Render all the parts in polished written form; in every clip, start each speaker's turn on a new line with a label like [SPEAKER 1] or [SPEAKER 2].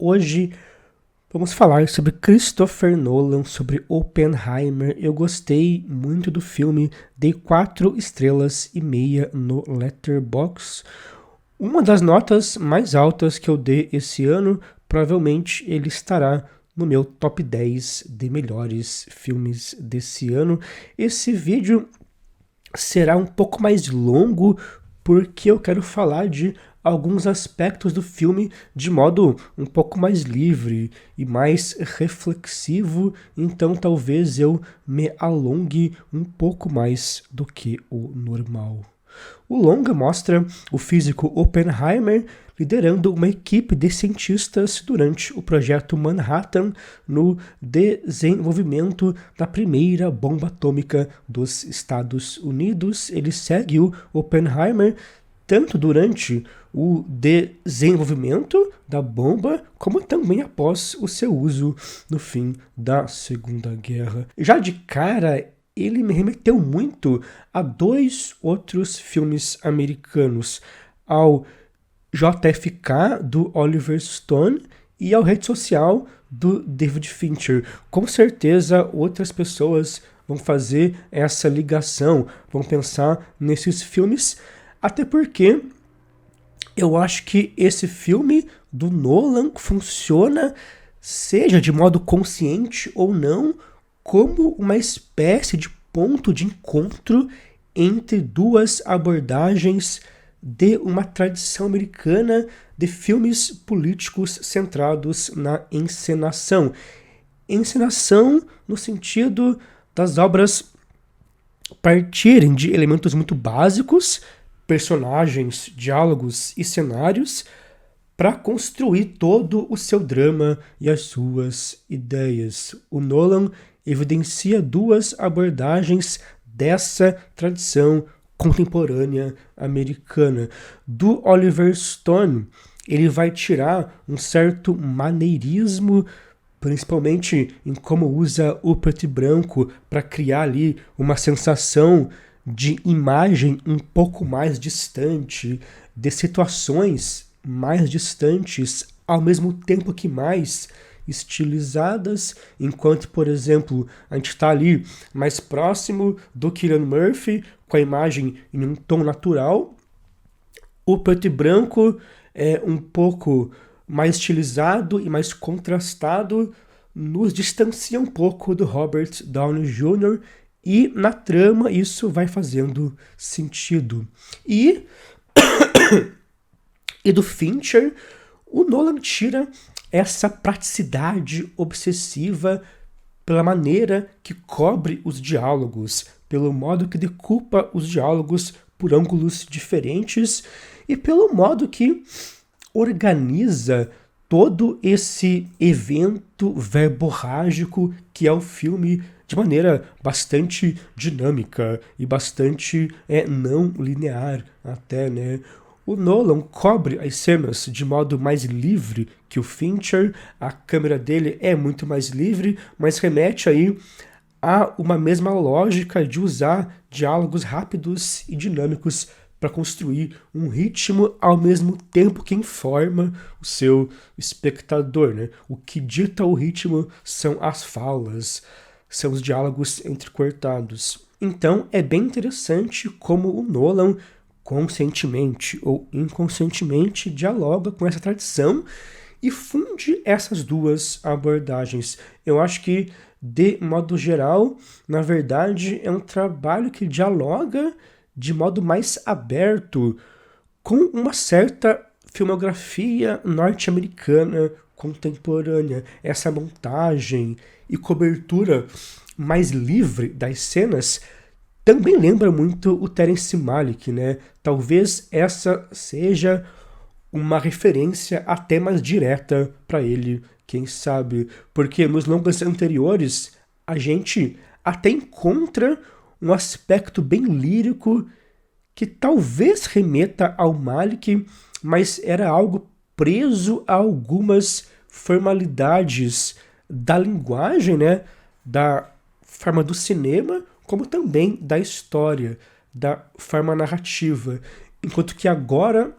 [SPEAKER 1] Hoje vamos falar sobre Christopher Nolan, sobre Oppenheimer. Eu gostei muito do filme, dei 4 estrelas e meia no Letterboxd. Uma das notas mais altas que eu dei esse ano, provavelmente ele estará no meu top 10 de melhores filmes desse ano. Esse vídeo será um pouco mais longo, porque eu quero falar de alguns aspectos do filme de modo um pouco mais livre e mais reflexivo, então talvez eu me alongue um pouco mais do que o normal. O longa mostra o físico Oppenheimer liderando uma equipe de cientistas durante o projeto Manhattan no desenvolvimento da primeira bomba atômica dos Estados Unidos. Ele segue o Oppenheimer tanto durante o desenvolvimento da bomba, como também após o seu uso no fim da Segunda Guerra. Já de cara, ele me remeteu muito a 2 outros filmes americanos, ao JFK, do Oliver Stone, e ao Rede Social, do David Fincher. Com certeza, outras pessoas vão fazer essa ligação, vão pensar nesses filmes, até porque eu acho que esse filme do Nolan funciona, seja de modo consciente ou não, como uma espécie de ponto de encontro entre duas abordagens de uma tradição americana de filmes políticos centrados na encenação. Encenação no sentido das obras partirem de elementos muito básicos, personagens, diálogos e cenários, para construir todo o seu drama e as suas ideias. O Nolan evidencia 2 abordagens dessa tradição contemporânea americana. Do Oliver Stone, ele vai tirar um certo maneirismo, principalmente em como usa o preto e branco para criar ali uma sensação de imagem um pouco mais distante, de situações mais distantes, ao mesmo tempo que mais estilizadas, enquanto, por exemplo, a gente está ali mais próximo do Cillian Murphy, com a imagem em um tom natural. O preto e branco é um pouco mais estilizado e mais contrastado, nos distancia um pouco do Robert Downey Jr., e na trama isso vai fazendo sentido. E do Fincher, o Nolan tira essa praticidade obsessiva pela maneira que cobre os diálogos, pelo modo que decupa os diálogos por ângulos diferentes e pelo modo que organiza todo esse evento verborrágico que é o filme de maneira bastante dinâmica e bastante não linear até, né? O Nolan cobre as cenas de modo mais livre que o Fincher, a câmera dele é muito mais livre, mas remete aí a uma mesma lógica de usar diálogos rápidos e dinâmicos para construir um ritmo ao mesmo tempo que informa o seu espectador, né? O que dita o ritmo são as falas, são os diálogos entrecortados. Então é bem interessante como o Nolan conscientemente ou inconscientemente dialoga com essa tradição e funde essas 2 abordagens. Eu acho que, de modo geral, na verdade, é um trabalho que dialoga de modo mais aberto com uma certa filmografia norte-americana contemporânea. Essa montagem e cobertura mais livre das cenas também lembra muito o Terrence Malick, né? Talvez essa seja uma referência até mais direta para ele, quem sabe, porque nos longas anteriores a gente até encontra um aspecto bem lírico que talvez remeta ao Malick, mas era algo preso a algumas formalidades da linguagem, né? Da forma do cinema, como também da história, da forma narrativa. Enquanto que agora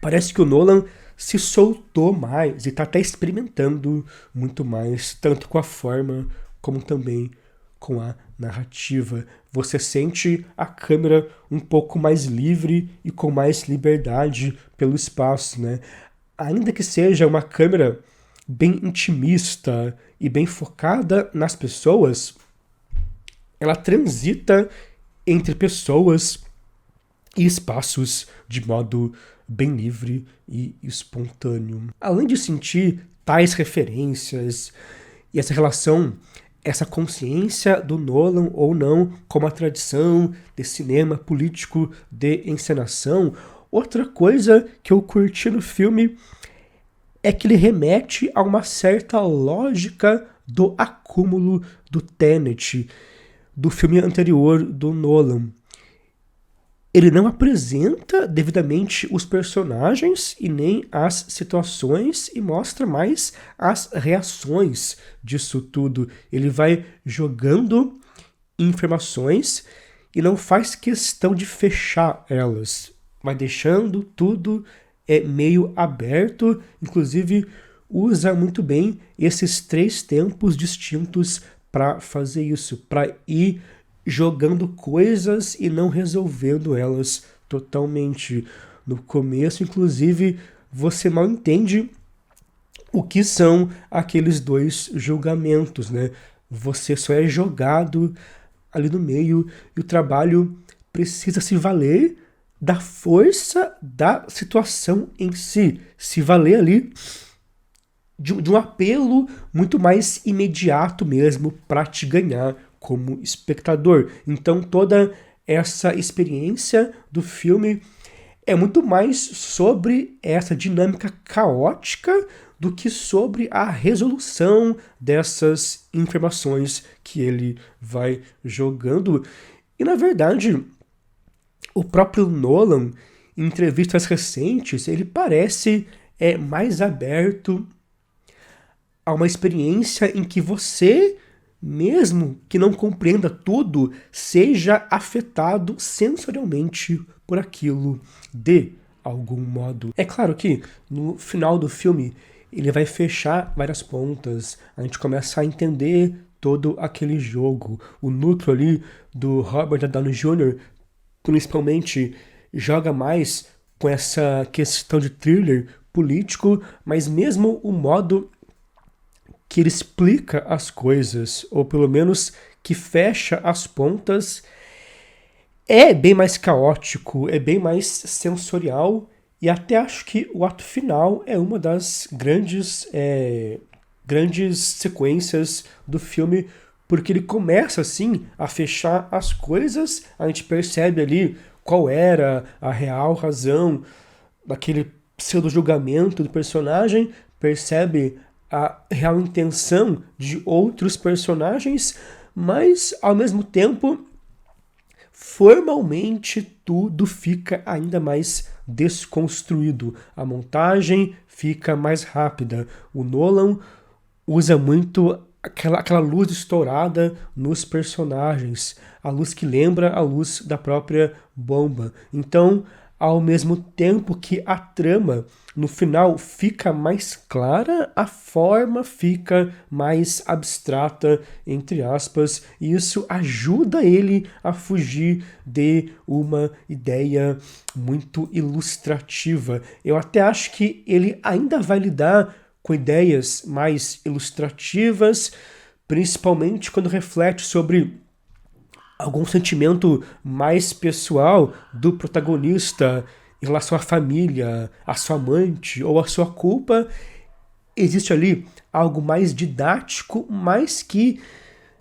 [SPEAKER 1] parece que o Nolan se soltou mais e está até experimentando muito mais, tanto com a forma como também com a narrativa. Você sente a câmera um pouco mais livre e com mais liberdade pelo espaço, né? Ainda que seja uma câmera bem intimista e bem focada nas pessoas, ela transita entre pessoas e espaços de modo bem livre e espontâneo. Além de sentir tais referências e essa relação, essa consciência do Nolan ou não com a tradição de cinema político de encenação, outra coisa que eu curti no filme é que ele remete a uma certa lógica do acúmulo do Tenet, do filme anterior do Nolan. Ele não apresenta devidamente os personagens e nem as situações e mostra mais as reações disso tudo. Ele vai jogando informações e não faz questão de fechar elas. Vai deixando tudo meio aberto, inclusive usa muito bem esses 3 tempos distintos para fazer isso, para ir jogando coisas e não resolvendo elas totalmente. No começo, inclusive, você mal entende o que são aqueles 2 julgamentos, né? Você só é jogado ali no meio e o trabalho precisa se valer da força da situação em si, se valer ali de um apelo muito mais imediato mesmo para te ganhar como espectador. Então toda essa experiência do filme é muito mais sobre essa dinâmica caótica do que sobre a resolução dessas informações que ele vai jogando. E na verdade, o próprio Nolan, em entrevistas recentes, ele parece mais aberto a uma experiência em que você, mesmo que não compreenda tudo, seja afetado sensorialmente por aquilo de algum modo. É claro que no final do filme ele vai fechar várias pontas, a gente começa a entender todo aquele jogo. O núcleo ali do Robert Downey Jr. principalmente joga mais com essa questão de thriller político, mas mesmo o modo que ele explica as coisas, ou pelo menos que fecha as pontas, é bem mais caótico, é bem mais sensorial, e até acho que o ato final é uma das grandes sequências do filme, porque ele começa assim a fechar as coisas, a gente percebe ali qual era a real razão daquele pseudo-julgamento do personagem, percebe a real intenção de outros personagens, mas ao mesmo tempo formalmente tudo fica ainda mais desconstruído. A montagem fica mais rápida. O Nolan usa muito aquela luz estourada nos personagens, a luz que lembra a luz da própria bomba. Então, ao mesmo tempo que a trama no final fica mais clara, a forma fica mais abstrata, entre aspas, e isso ajuda ele a fugir de uma ideia muito ilustrativa. Eu até acho que ele ainda vai lidar com ideias mais ilustrativas, principalmente quando reflete sobre algum sentimento mais pessoal do protagonista em relação à família, à sua amante ou à sua culpa. Existe ali algo mais didático, mas que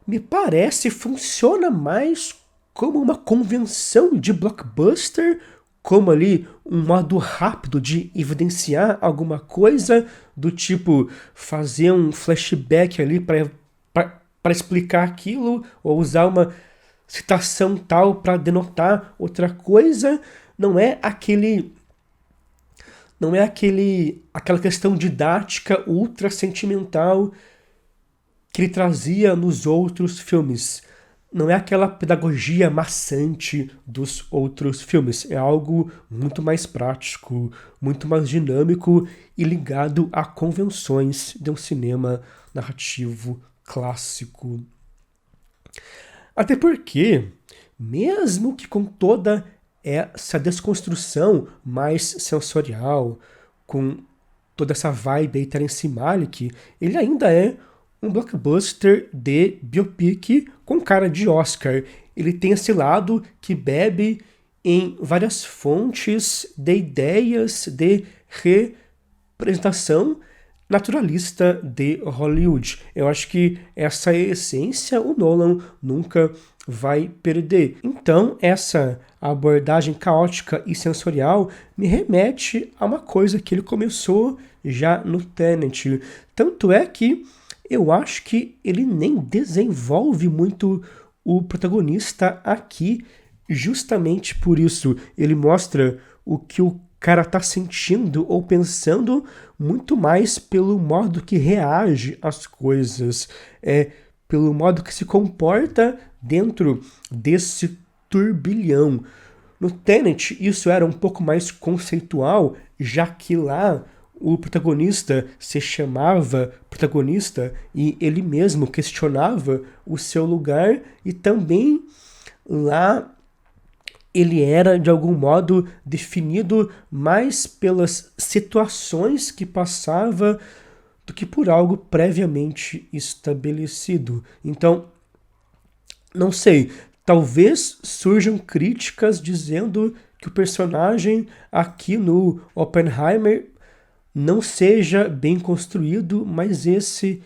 [SPEAKER 1] me parece funciona mais como uma convenção de blockbuster, como ali um modo rápido de evidenciar alguma coisa, do tipo fazer um flashback ali para explicar aquilo, ou usar uma citação tal para denotar outra coisa. Não é aquela questão didática ultra sentimental que ele trazia nos outros filmes. não é aquela pedagogia maçante dos outros filmes. É algo muito mais prático, muito mais dinâmico e ligado a convenções de um cinema narrativo clássico. Até porque, mesmo que com toda essa desconstrução mais sensorial, com toda essa vibe aí Terence Malick, ele ainda é um blockbuster de biopic com cara de Oscar. Ele tem esse lado que bebe em várias fontes de ideias de representação naturalista de Hollywood. Eu acho que essa essência o Nolan nunca vai perder. Então, essa abordagem caótica e sensorial me remete a uma coisa que ele começou já no Tenet. Tanto é que eu acho que ele nem desenvolve muito o protagonista aqui, justamente por isso. Ele mostra o que o cara tá sentindo ou pensando muito mais pelo modo que reage às coisas, pelo modo que se comporta dentro desse turbilhão. No Tenet, isso era um pouco mais conceitual, já que lá o protagonista se chamava protagonista e ele mesmo questionava o seu lugar, e também lá ele era, de algum modo, definido mais pelas situações que passava do que por algo previamente estabelecido. Então, não sei, talvez surjam críticas dizendo que o personagem aqui no Oppenheimer não seja bem construído, mas esse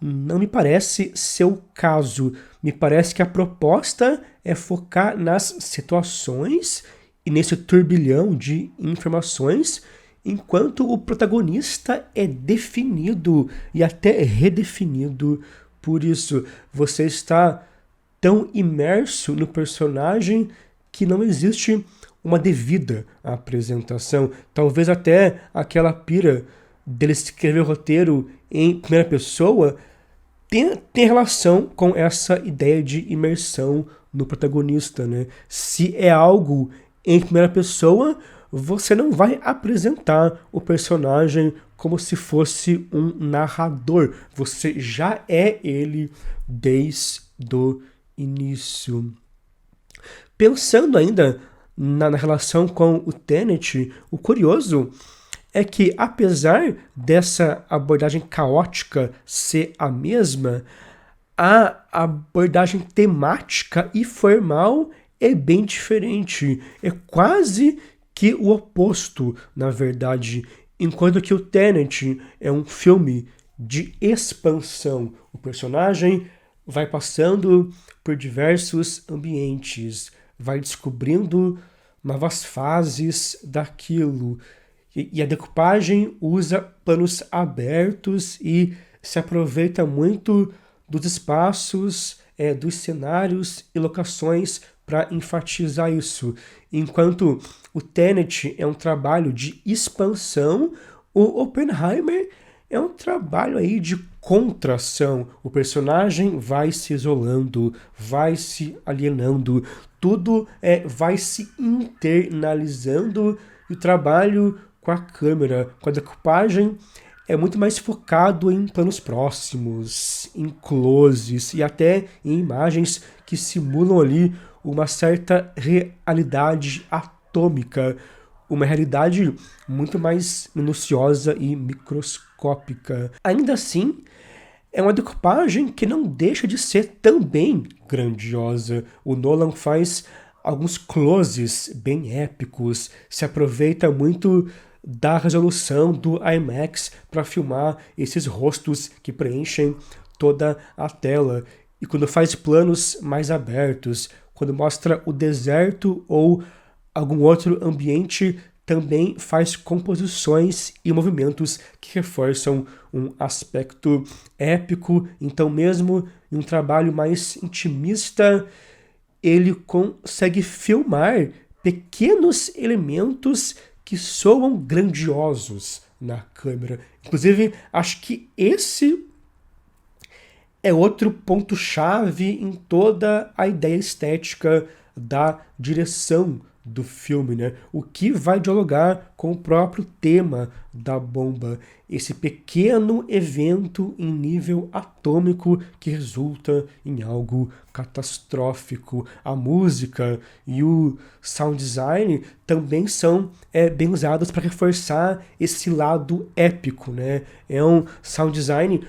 [SPEAKER 1] não me parece ser o caso. Me parece que a proposta é focar nas situações e nesse turbilhão de informações, enquanto o protagonista é definido e até redefinido por isso. Você está tão imerso no personagem que não existe uma devida apresentação. Talvez até aquela pira dele escrever o roteiro em primeira pessoa tem relação com essa ideia de imersão no protagonista, né? Se é algo em primeira pessoa, você não vai apresentar o personagem como se fosse um narrador. Você já é ele desde o início. Pensando ainda na relação com o Tenet, o curioso é que, apesar dessa abordagem caótica ser a mesma, a abordagem temática e formal é bem diferente. É quase que o oposto, na verdade. Enquanto que o Tenet é um filme de expansão. O personagem vai passando por diversos ambientes, vai descobrindo novas fases daquilo. E a decupagem usa planos abertos e se aproveita muito dos espaços, dos cenários e locações para enfatizar isso. Enquanto o Tenet é um trabalho de expansão, o Oppenheimer é um trabalho aí de contração. O personagem vai se isolando, vai se alienando, tudo vai se internalizando, e o trabalho com a câmera, com a decupagem, é muito mais focado em planos próximos, em closes e até em imagens que simulam ali uma certa realidade atômica, uma realidade muito mais minuciosa e microscópica. Ainda assim, é uma decupagem que não deixa de ser também grandiosa. O Nolan faz alguns closes bem épicos, se aproveita muito da resolução do IMAX para filmar esses rostos que preenchem toda a tela. E quando faz planos mais abertos, quando mostra o deserto ou algum outro ambiente, também faz composições e movimentos que reforçam um aspecto épico. Então, mesmo em um trabalho mais intimista, ele consegue filmar pequenos elementos que soam grandiosos na câmera. Inclusive, acho que esse é outro ponto-chave em toda a ideia estética da direção do filme, né? O que vai dialogar com o próprio tema da bomba. Esse pequeno evento em nível atômico que resulta em algo catastrófico. A música e o sound design também são bem usados para reforçar esse lado épico, né? É um sound design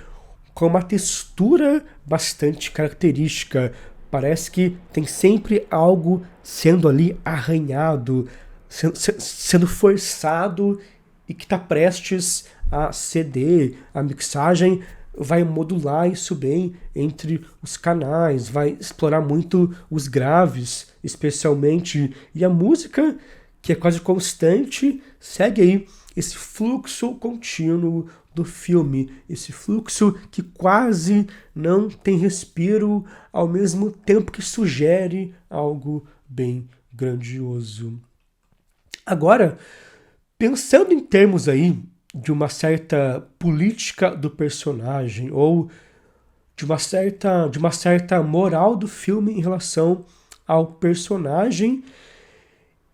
[SPEAKER 1] com uma textura bastante característica. Parece que tem sempre algo sendo ali arranhado, sendo forçado e que está prestes a ceder. A mixagem vai modular isso bem entre os canais, vai explorar muito os graves, especialmente, e a música, que é quase constante, segue aí esse fluxo contínuo do filme, esse fluxo que quase não tem respiro, ao mesmo tempo que sugere algo bem grandioso. Agora, pensando em termos aí de uma certa política do personagem ou de uma certa moral do filme em relação ao personagem,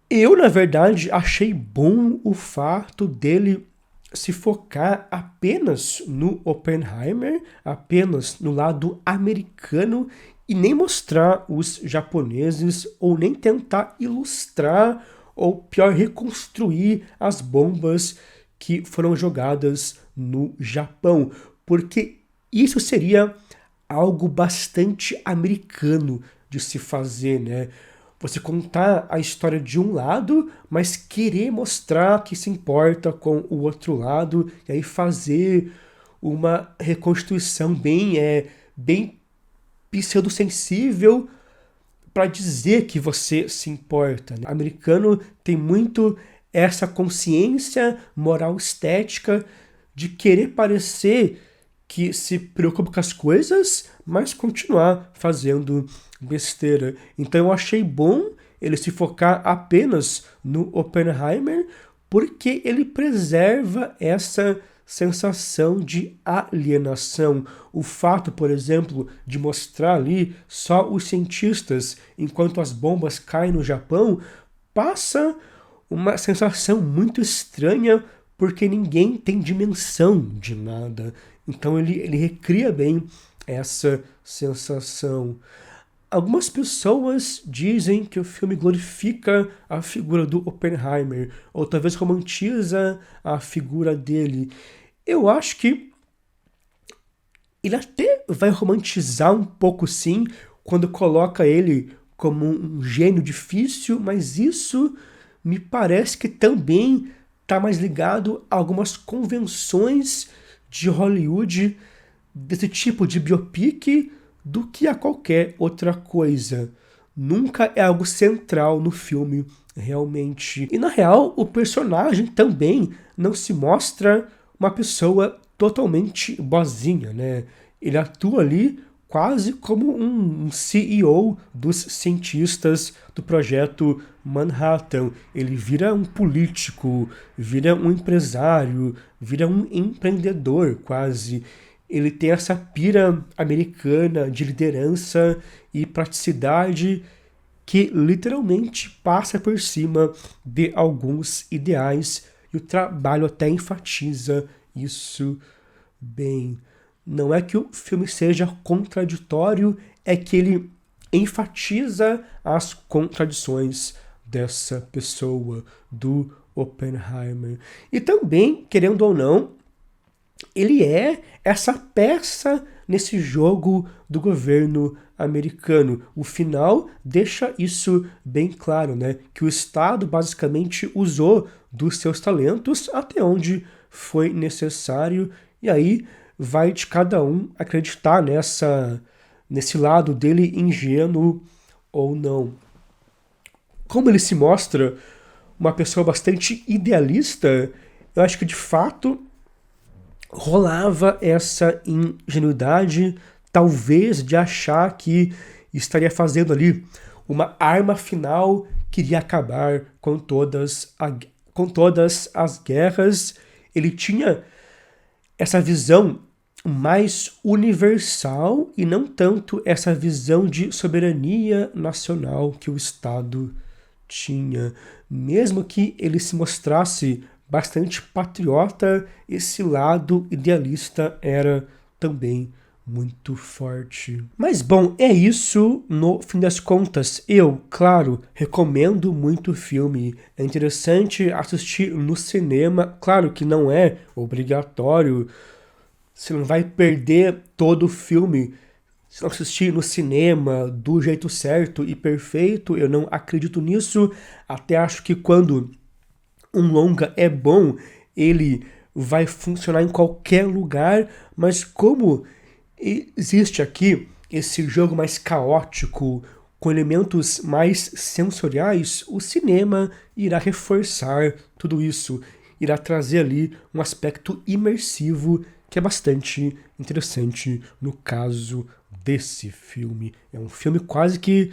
[SPEAKER 1] eu, na verdade, achei bom o fato dele se focar apenas no Oppenheimer, apenas no lado americano e nem mostrar os japoneses ou nem tentar ilustrar ou pior reconstruir as bombas que foram jogadas no Japão, porque isso seria algo bastante americano de se fazer, né? Você contar a história de um lado, mas querer mostrar que se importa com o outro lado, e aí fazer uma reconstituição bem pseudosensível para dizer que você se importa, né? O americano tem muito essa consciência moral estética de querer parecer que se preocupa com as coisas, mas continuar fazendo besteira. Então eu achei bom ele se focar apenas no Oppenheimer, porque ele preserva essa sensação de alienação. O fato, por exemplo, de mostrar ali só os cientistas enquanto as bombas caem no Japão, passa uma sensação muito estranha, porque ninguém tem dimensão de nada. Então ele recria bem essa sensação. Algumas pessoas dizem que o filme glorifica a figura do Oppenheimer, ou talvez romantiza a figura dele. Eu acho que ele até vai romantizar um pouco, sim, quando coloca ele como um gênio difícil, mas isso me parece que também está mais ligado a algumas convenções de Hollywood desse tipo de biopic do que a qualquer outra coisa. Nunca é algo central no filme, realmente. E na real, o personagem também não se mostra uma pessoa totalmente boazinha, né? Ele atua ali quase como um CEO dos cientistas do projeto Manhattan. Ele vira um político, vira um empresário, vira um empreendedor quase. Ele tem essa pira americana de liderança e praticidade que literalmente passa por cima de alguns ideais, e o trabalho até enfatiza isso bem. Não é que o filme seja contraditório, é que ele enfatiza as contradições dessa pessoa, do Oppenheimer. E também, querendo ou não, ele é essa peça nesse jogo do governo americano. O final deixa isso bem claro, né? Que o Estado basicamente usou dos seus talentos até onde foi necessário, e aí vai de cada um acreditar nesse lado dele ingênuo ou não. Como ele se mostra uma pessoa bastante idealista, eu acho que de fato rolava essa ingenuidade, talvez de achar que estaria fazendo ali uma arma final que iria acabar com todas as guerras. Ele tinha essa visão mais universal e não tanto essa visão de soberania nacional que o Estado tinha. Mesmo que ele se mostrasse bastante patriota, esse lado idealista era também muito forte. Mas bom, é isso. No fim das contas, eu, claro, recomendo muito o filme. É interessante assistir no cinema. Claro que não é obrigatório. Você não vai perder todo o filme se não assistir no cinema do jeito certo e perfeito. Eu não acredito nisso. Até acho que quando um longa é bom, ele vai funcionar em qualquer lugar, mas como existe aqui esse jogo mais caótico, com elementos mais sensoriais, o cinema irá reforçar tudo isso, irá trazer ali um aspecto imersivo que é bastante interessante no caso desse filme. É um filme quase que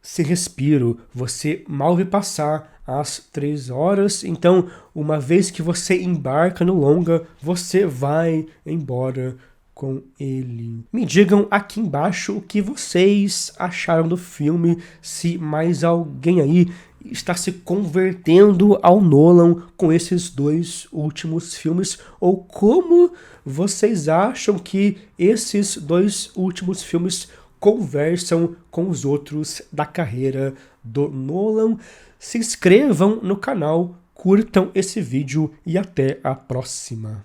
[SPEAKER 1] sem respiro, você mal vê passar as 3 horas, então uma vez que você embarca no longa, você vai embora com ele. Me digam aqui embaixo o que vocês acharam do filme, se mais alguém aí está se convertendo ao Nolan com esses 2 últimos filmes, ou como vocês acham que esses 2 últimos filmes conversam com os outros da carreira do Nolan. Se inscrevam no canal, curtam esse vídeo e até a próxima.